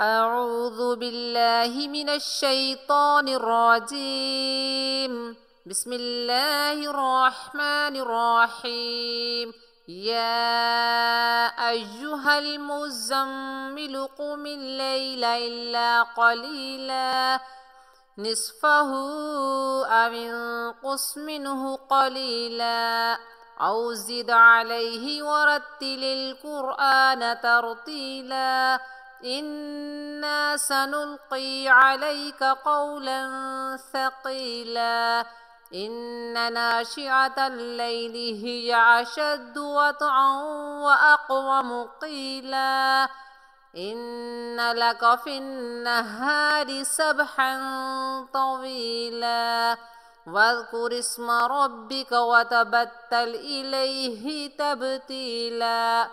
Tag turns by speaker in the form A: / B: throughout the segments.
A: أعوذ بالله من الشيطان الرجيم. بسم الله الرحمن الرحيم. يا أيها المزمل قم الليل إلا قليلا نصفه أو انقص منه قليلا أو زد عليه ورتل القرآن ترتيلا إنا سنلقي عليك قولا ثقيلا إن ناشئة الليل هي أشد وطئا وأقوم قيلا إن لك في النهار سبحا طويلا واذكر اسم ربك وتبتل إليه تبتيلا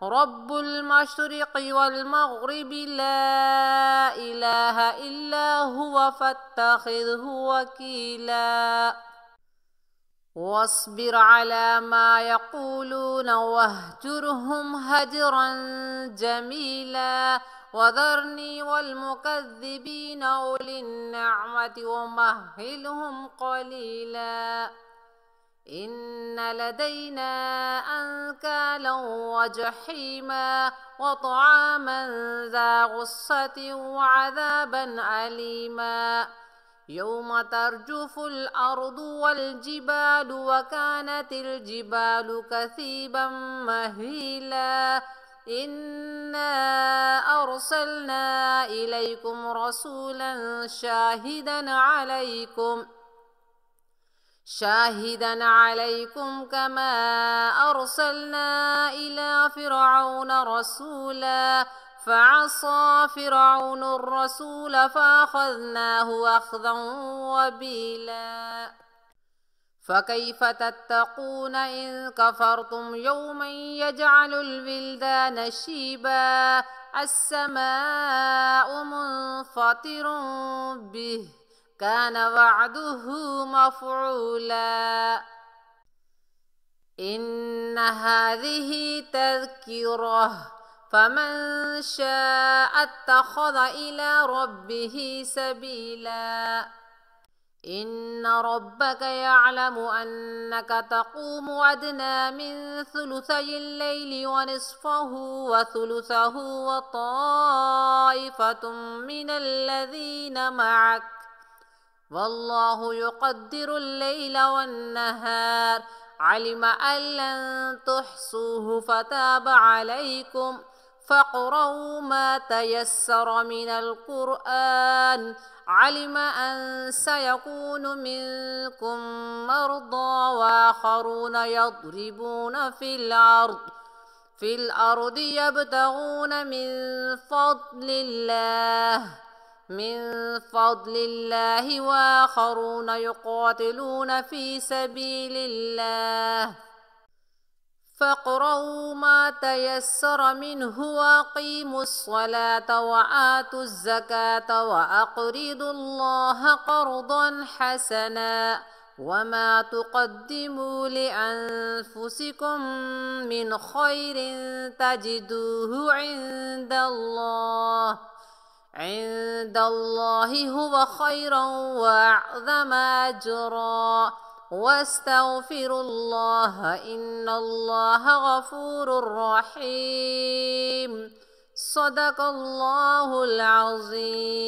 A: رب المشرق والمغرب لا إله إلا هو فاتخذه وكيلا واصبر على ما يقولون واهجرهم هجرا جميلا وذرني والمكذبين أولي النعمة ومهلهم قليلا إن لدينا أنكالا وجحيما وطعاما ذا غصة وعذابا أليما يوم ترجف الأرض والجبال وكانت الجبال كثيبا مهيلا إنا أرسلنا إليكم رسولا شاهدا عليكم كما أرسلنا إلى فرعون رسولا فعصى فرعون الرسول فأخذناه أخذا وبيلا فكيف تتقون إن كفرتم يوما يجعل الولدان شيبا السماء منفطر به كان وعده مفعولا إن هذه تذكرة فمن شاء اتخذ إلى ربه سبيلا إن ربك يعلم أنك تقوم أدنى من ثلثي الليل ونصفه وثلثه وطائفة من الذين معك والله يقدر الليل والنهار علم أن لن تحصوه فتاب عليكم فاقرؤوا ما تيسر من القرآن علم أن سيكون منكم مرضى وآخرون يضربون في الأرض يبتغون من فضل الله وآخرون يقاتلون في سبيل الله فاقرؤوا ما تيسر منه وأقيموا الصلاة وآتوا الزكاة وأقرضوا الله قرضا حسنا وما تقدموا لأنفسكم من خير تجدوه عند الله هو خيرا وأعظم أجرا واستغفروا الله إن الله غفور رحيم صدق الله العظيم.